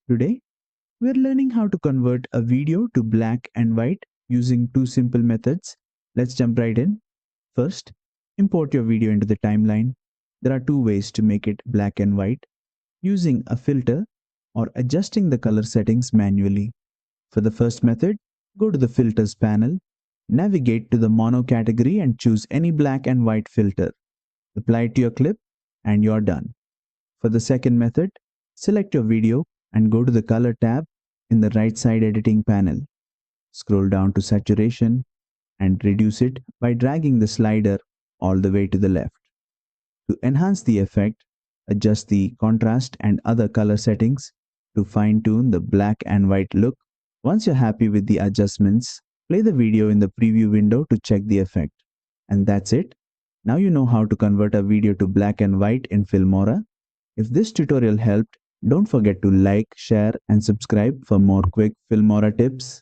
Today, we're learning how to convert a video to black and white using two simple methods. Let's jump right in. First, import your video into the timeline. There are two ways to make it black and white: using a filter or adjusting the color settings manually. For the first method, go to the Filters panel, navigate to the Mono category and choose any black and white filter. Apply it to your clip and you're done. For the second method, select your video and go to the Color tab in the right side editing panel. Scroll down to Saturation and reduce it by dragging the slider all the way to the left. To enhance the effect, adjust the contrast and other color settings to fine-tune the black and white look. Once you're happy with the adjustments, play the video in the preview window to check the effect. And that's it. Now you know how to convert a video to black and white in Filmora. If this tutorial helped, don't forget to like, share, and subscribe for more quick Filmora tips.